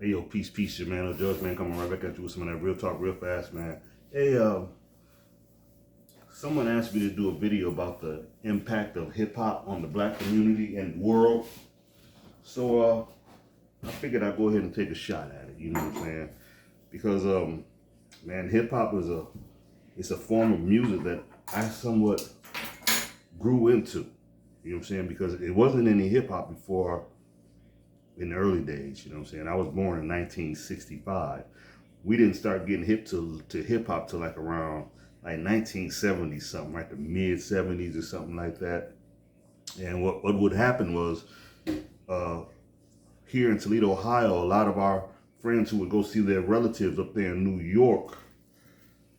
Hey, yo, peace, your man, El.Judge, man, coming right back at you with some of that real talk real fast, man. Hey, someone asked me to do a video about the impact of hip hop on the black community and world. So, I figured I'd go ahead and take a shot at it, you know what I'm saying? Because, man, hip hop it's a form of music that I somewhat grew into, you know what I'm saying? Because it wasn't any hip hop before in the early days, you know what I'm saying? I was born in 1965. We didn't start getting hip to hip hop till like around like 1970 something, right? The mid 70s or something like that. And what would happen was here in Toledo, Ohio, a lot of our friends who would go see their relatives up there in New York,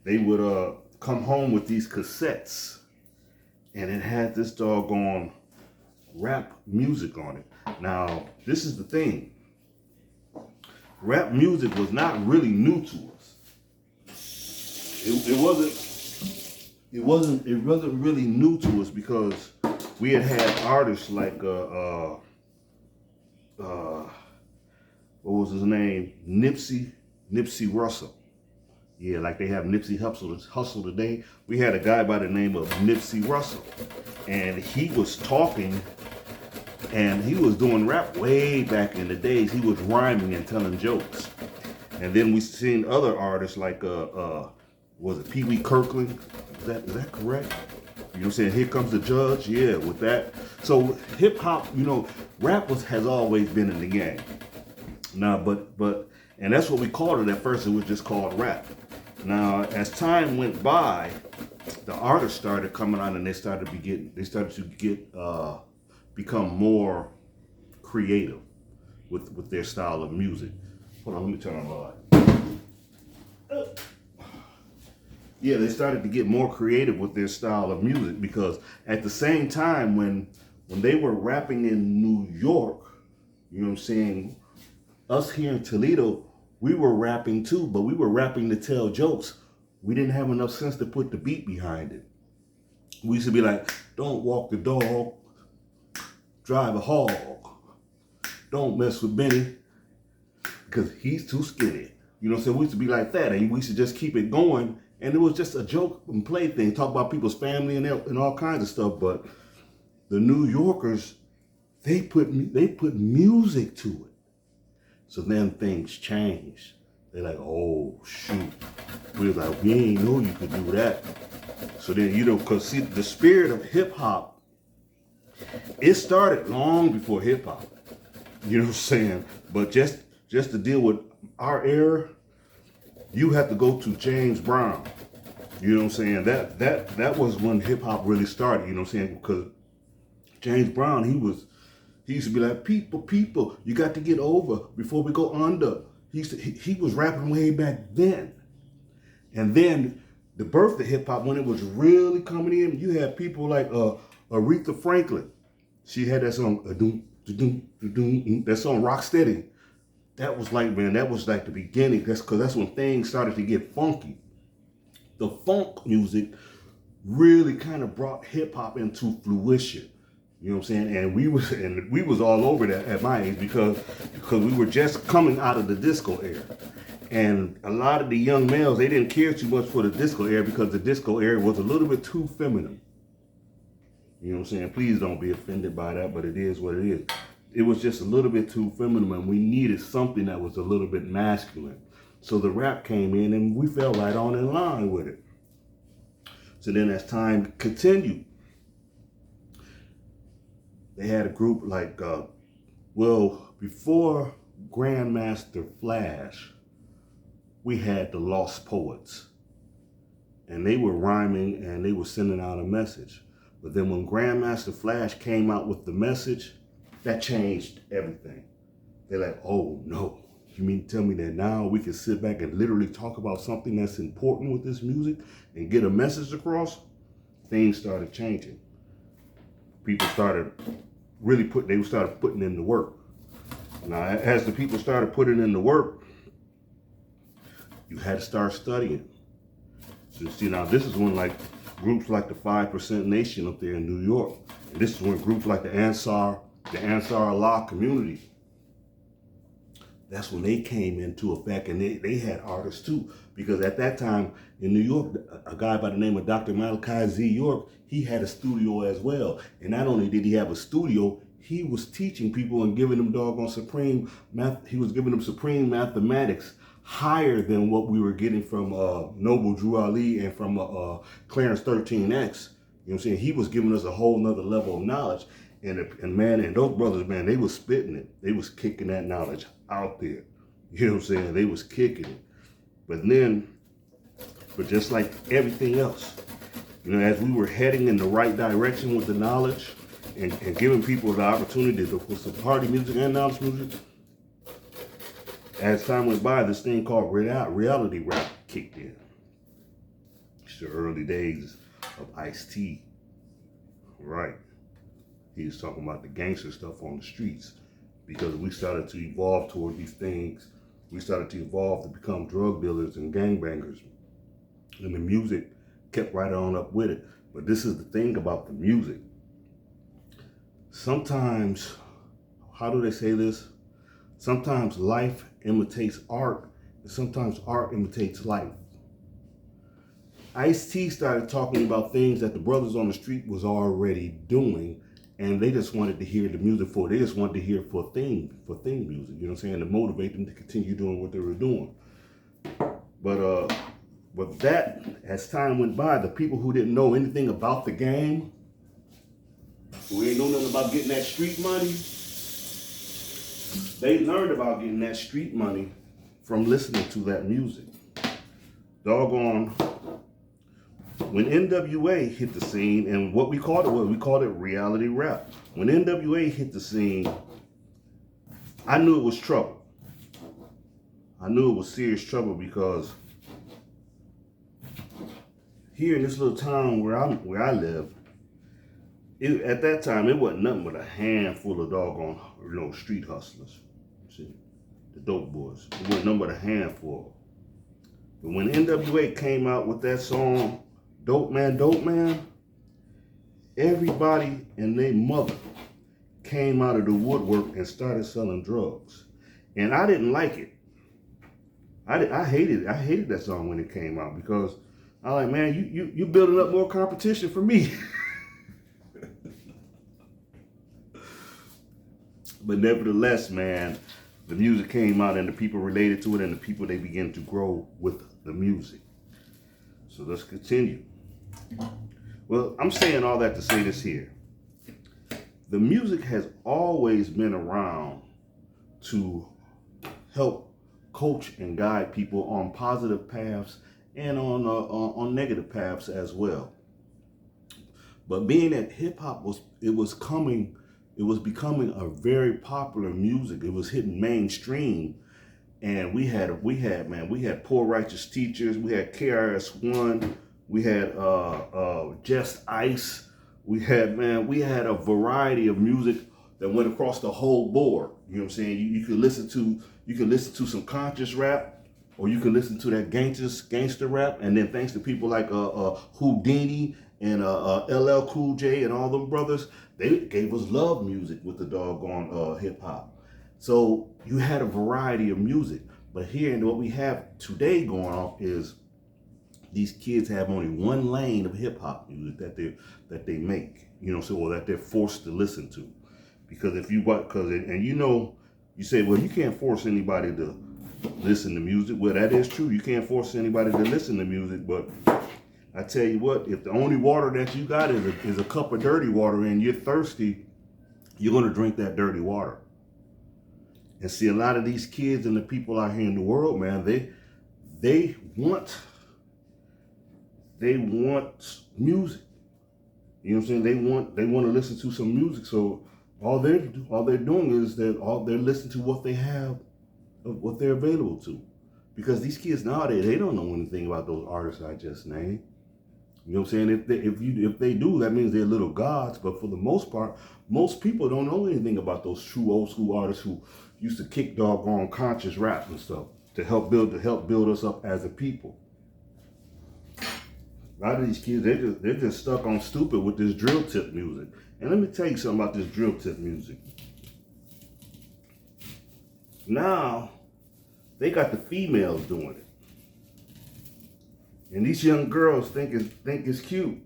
they would come home with these cassettes, and it had this doggone rap music on it. Now, this is the thing. Rap music was not really new to us. It wasn't really new to us because we had artists like what was his name? Nipsey Russell. Yeah, like they have Nipsey Hussle today. We had a guy by the name of Nipsey Russell, and he was talking. And he was doing rap way back in the days. He was rhyming and telling jokes. And then we seen other artists like, was it Pee Wee Kirkland? Is that correct? You know what I'm saying? Here Comes the Judge. Yeah, with that. So hip hop, you know, rap has always been in the game. Now, and that's what we called it at first. It was just called rap. Now, as time went by, the artists started coming on, and they started to become more creative with their style of music. Hold on, let me turn on the light. Yeah, they started to get more creative with their style of music because at the same time when they were rapping in New York, you know what I'm saying, us here in Toledo, we were rapping too, but we were rapping to tell jokes. We didn't have enough sense to put the beat behind it. We used to be like, don't walk the dog, drive a hog. Don't mess with Benny because he's too skinny. You know what I'm saying? We used to be like that, and we used to just keep it going. And it was just a joke and play thing. Talk about people's family and all kinds of stuff. But the New Yorkers, they put music to it. So then things changed. They're like, oh shoot. We was like, we ain't know you could do that. So then, you know, because see, the spirit of hip hop, it started long before hip hop, you know what I'm saying? But just to deal with our era, you have to go to James Brown. You know what I'm saying? That was when hip hop really started, you know what I'm saying? Because James Brown, he used to be like, people, you got to get over before we go under. He was rapping way back then. And then the birth of hip hop, when it was really coming in, you had people like Aretha Franklin. She had that song, that song Rocksteady. That was like, man, that was like the beginning. That's when things started to get funky. The funk music really kind of brought hip hop into fruition. You know what I'm saying? And we was all over that at my age because we were just coming out of the disco era. And a lot of the young males, they didn't care too much for the disco era because the disco era was a little bit too feminine. You know what I'm saying? Please don't be offended by that, but it is what it is. It was just a little bit too feminine, and we needed something that was a little bit masculine. So the rap came in, and we fell right on in line with it. So then as time continued, they had a group like, before Grandmaster Flash, we had the Lost Poets. And they were rhyming, and they were sending out a message. But then when Grandmaster Flash came out with the message, that changed everything. They're like, oh no, you mean to tell me that now we can sit back and literally talk about something that's important with this music and get a message across? Things started changing. People started putting in the work. Now, as the people started putting in the work, you had to start studying. So see, now this is when like groups like the 5% Nation up there in New York, and this is when groups like the Ansar Allah community, that's when they came into effect, and they had artists too. Because at that time in New York, a guy by the name of Dr. Malachi Z. York, he had a studio as well. And not only did he have a studio, he was teaching people and giving them doggone supreme math. He was giving them supreme mathematics higher than what we were getting from Noble Drew Ali and from Clarence 13X. You know what I'm saying? He was giving us a whole nother level of knowledge. And man, and those brothers, man, they was spitting it. They was kicking that knowledge out there. You know what I'm saying? They was kicking it. But just like everything else, you know, as we were heading in the right direction with the knowledge and giving people the opportunity to put some party music and knowledge music, as time went by, this thing called reality rap kicked in. It's the early days of Ice-T, right? He was talking about the gangster stuff on the streets, because we started to evolve toward these things. We started to evolve to become drug dealers and gangbangers. And the music kept right on up with it. But this is the thing about the music. Sometimes, how do they say this? Sometimes life imitates art, and sometimes art imitates life. Ice-T started talking about things that the brothers on the street was already doing, and they just wanted to hear the music for it. They just wanted to hear for theme music, you know what I'm saying, to motivate them to continue doing what they were doing. But that, as time went by, the people who didn't know anything about the game, who ain't know nothing about getting that street money, they learned about getting that street money from listening to that music. Doggone, when NWA hit the scene, and what we called it reality rap. When NWA hit the scene, I knew it was trouble. I knew it was serious trouble, because here in this little town where I live, at that time it wasn't nothing but a handful of doggone, you know, street hustlers. See, the dope boys. It wasn't nothing but a handful. But when NWA came out with that song, Dope Man, everybody and their mother came out of the woodwork and started selling drugs. And I didn't like it. I hated it. I hated that song when it came out, because I was like, man, you building up more competition for me. But nevertheless, man, the music came out and the people related to it, and the people, they began to grow with the music. So let's continue. Well, I'm saying all that to say this here. The music has always been around to help coach and guide people on positive paths and on negative paths as well. But being that hip hop was becoming a very popular music. It was hitting mainstream, and we had Poor Righteous Teachers, we had KRS-One, we had Just Ice, we had a variety of music that went across the whole board. You know what I'm saying? You could listen to some conscious rap, or you can listen to that gangster rap, and then thanks to people like Houdini and LL Cool J and all them brothers, they gave us love music with the doggone hip hop. So you had a variety of music. But here, and what we have today going on is these kids have only one lane of hip hop music that they make, you know, so, or that they're forced to listen to. Because you say, well, you can't force anybody to listen to music. Well, that is true. You can't force anybody to listen to music, but I tell you what, if the only water that you got is a cup of dirty water and you're thirsty, you're going to drink that dirty water. And see, a lot of these kids and the people out here in the world, man, they want music. You know what I'm saying? They want to listen to some music. So all they're doing is they're listening to what they have, what they're available to. Because these kids nowadays, they don't know anything about those artists I just named. You know what I'm saying? If they do, that means they're little gods. But for the most part, most people don't know anything about those true old school artists who used to kick doggone conscious rap and stuff to help build us up as a people. A lot of these kids, they're just stuck on stupid with this drill tip music. And let me tell you something about this drill tip music. Now they got the females doing it, and these young girls think it's cute.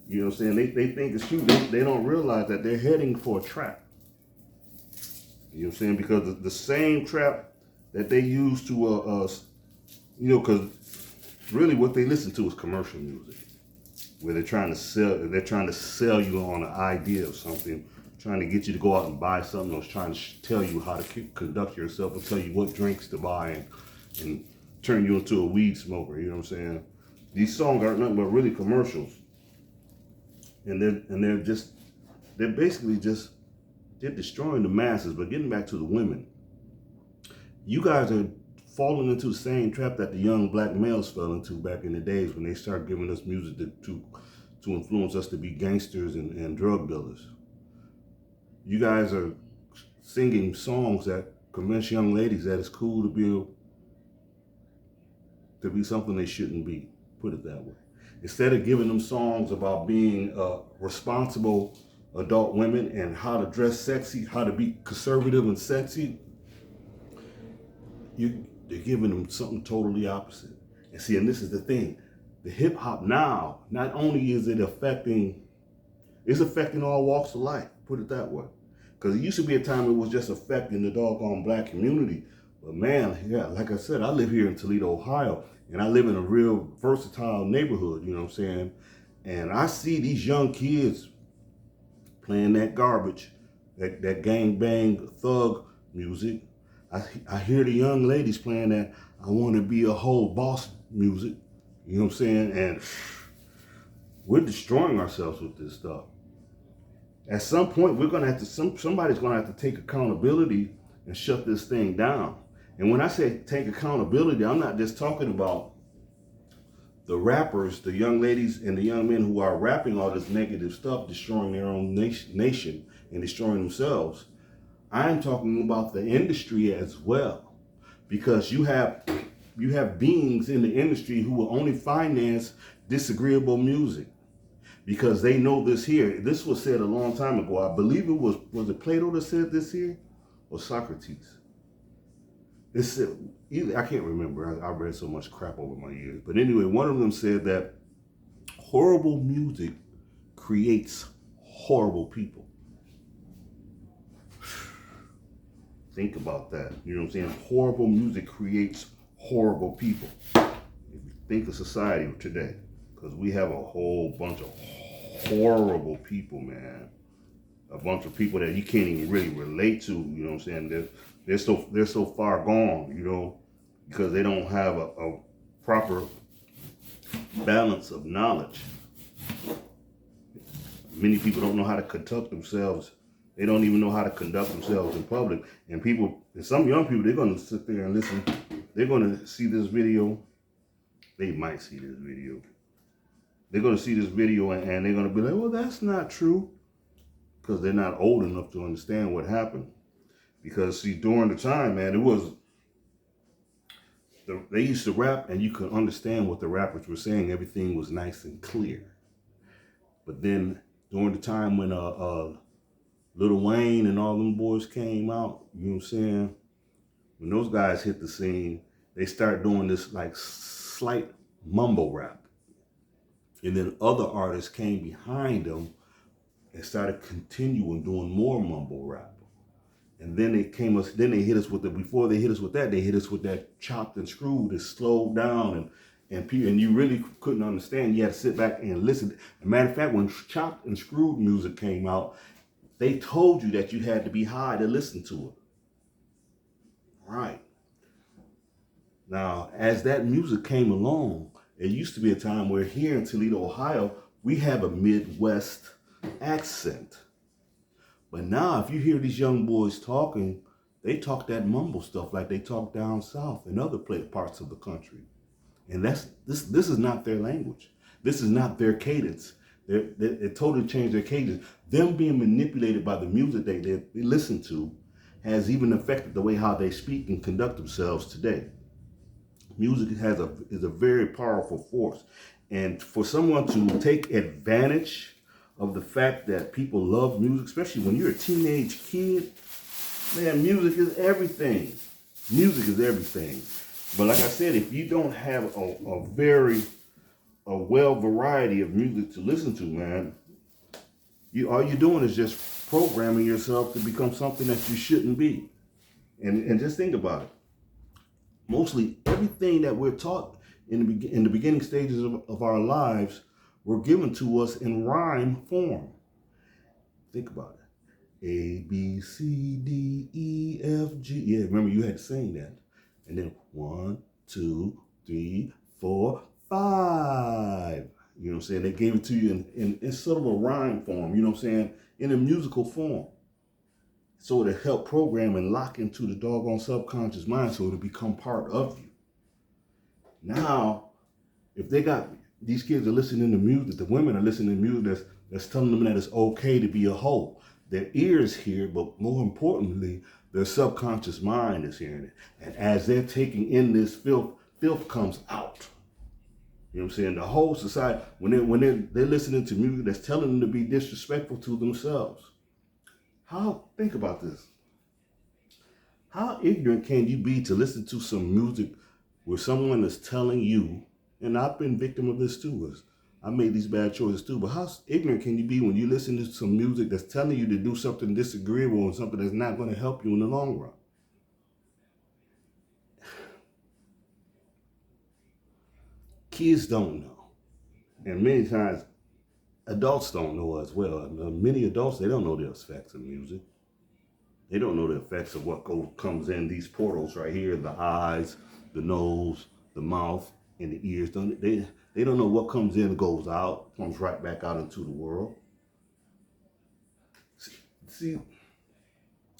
You know what I'm saying? They think it's cute. They don't realize that they're heading for a trap. You know what I'm saying? Because the same trap that they use to because really what they listen to is commercial music, where they're trying to sell you on an idea of something, trying to get you to go out and buy something, or trying to tell you how to conduct yourself, or tell you what drinks to buy, and turn you into a weed smoker. You know what I'm saying? These songs aren't nothing but really commercials, and they're basically just they're destroying the masses. But getting back to the women, you guys are falling into the same trap that the young black males fell into back in the days when they started giving us music to influence us to be gangsters and drug dealers. You guys are singing songs that convince young ladies that it's cool to be something they shouldn't be. Put it that way. Instead of giving them songs about being responsible adult women and how to dress sexy, how to be conservative and sexy, they're giving them something totally opposite. And see, and this is the thing, the hip hop now, not only is it's affecting all walks of life, put it that way. Because it used to be a time it was just affecting the doggone black community. But man, yeah, like I said, I live here in Toledo, Ohio, and I live in a real versatile neighborhood, you know what I'm saying? And I see these young kids playing that garbage, that gang bang thug music. I hear the young ladies playing that I want to be a whole boss music. You know what I'm saying? And we're destroying ourselves with this stuff. At some point, we're gonna have to. Somebody's gonna have to take accountability and shut this thing down. And when I say take accountability, I'm not just talking about the rappers, the young ladies, and the young men who are rapping all this negative stuff, destroying their own nation and destroying themselves. I'm talking about the industry as well, because you have beings in the industry who will only finance disagreeable music because they know this here. This was said a long time ago. I believe it was it Plato that said this here, or Socrates? It's either, I can't remember. I read so much crap over my years. But anyway, one of them said that horrible music creates horrible people. Think about that. You know what I'm saying? Horrible music creates horrible people. If you think of society today, because we have a whole bunch of horrible people, man. A bunch of people that you can't even really relate to. You know what I'm saying? They're so far gone. You know, because they don't have a proper balance of knowledge. Many people don't know how to conduct themselves. They don't even know how to conduct themselves in public. And some young people, they're going to sit there and listen. They're going to see this video. They might see this video. They're going to see this video and they're going to be like, well, that's not true. Because they're not old enough to understand what happened. Because, see, during the time, man, they used to rap and you could understand what the rappers were saying. Everything was nice and clear. But then during the time when Lil Wayne and all them boys came out, you know what I'm saying? When those guys hit the scene, they start doing this like slight mumble rap. And then other artists came behind them and started continuing doing more mumble rap. And then they hit us with before they hit us with that, they hit us with that chopped and screwed, that slowed down and you really couldn't understand. You had to sit back and listen. As a matter of fact, when chopped and screwed music came out, they told you that you had to be high to listen to it. Right. Now, as that music came along, it used to be a time where here in Toledo, Ohio, we have a Midwest accent. But now, if you hear these young boys talking, they talk that mumble stuff like they talk down south in other parts of the country. And this is not their language. This is not their cadence. They totally changed their cadence. Them being manipulated by the music they listen to has even affected the way how they speak and conduct themselves today. Music is a very powerful force. And for someone to take advantage of the fact that people love music, especially when you're a teenage kid, Man, music is everything. Music is everything. But like I said, if you don't have a well variety of music to listen to, man, all you're doing is just programming yourself to become something that you shouldn't be. And just think about it. Mostly everything that we're taught in the beginning stages of our lives were given to us in rhyme form. Think about it. A, B, C, D, E, F, G. Yeah, remember you had to sing that. And then 1, 2, 3, 4, 5. You know what I'm saying? They gave it to you in sort of a rhyme form, you know what I'm saying? In a musical form. So to help program and lock into the doggone subconscious mind so it'll become part of you. Now, if they got, these kids are listening to music, the women are listening to music that's telling them that it's okay to be a hoe. Their ears hear, but more importantly, their subconscious mind is hearing it. And as they're taking in this filth comes out. You know what I'm saying? The whole society, when they're listening to music that's telling them to be disrespectful to themselves. Think about this. How ignorant can you be to listen to some music where someone is telling you, and I've been victim of this too, I made these bad choices too, but how ignorant can you be when you listen to some music that's telling you to do something disagreeable and something that's not going to help you in the long run? Kids don't know. And many times, adults don't know as well. Many adults, they don't know the effects of music. They don't know the effects of what comes in these portals right here, the eyes, the nose, the mouth, and the ears. They don't know what comes in and goes out, comes right back out into the world. See,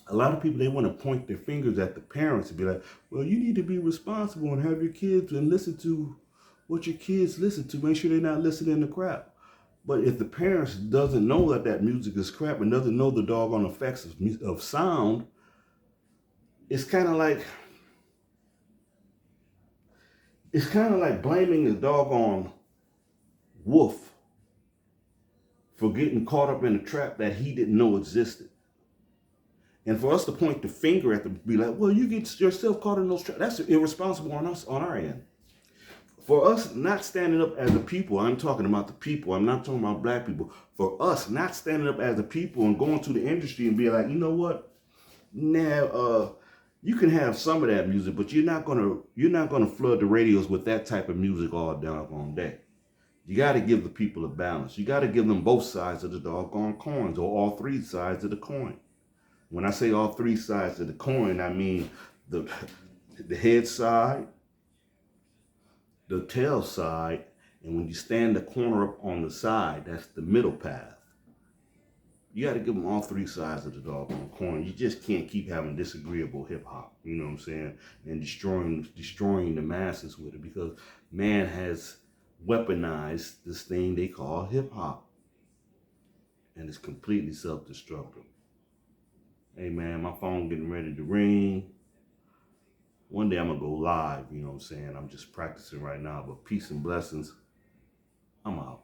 a lot of people, they want to point their fingers at the parents and be like, well, you need to be responsible and have your kids and listen to what your kids listen to. Make sure they're not listening to crap. But if the parents doesn't know that music is crap and doesn't know the doggone effects of sound, it's kind of like blaming the doggone wolf for getting caught up in a trap that he didn't know existed. And for us to point the finger at them, be like, well, you get yourself caught in those traps. That's irresponsible on us, on our end. For us not standing up as a people, I'm talking about the people, I'm not talking about black people. For us not standing up as a people and going to the industry and be like, you know what? Now, you can have some of that music, but you're not gonna flood the radios with that type of music all doggone day. You got to give the people a balance. You got to give them both sides of the doggone coins, or all three sides of the coin. When I say all three sides of the coin, I mean the head side, the tail side, and when you stand the corner up on the side, that's the middle path. You got to give them all three sides of the doggone coin. You just can't keep having disagreeable hip hop, you know what I'm saying, and destroying the masses with it, because man has weaponized this thing they call hip hop, and it's completely self-destructive. Hey man, my phone getting ready to ring. One day I'm gonna go live, you know what I'm saying? I'm just practicing right now, but peace and blessings. I'm out.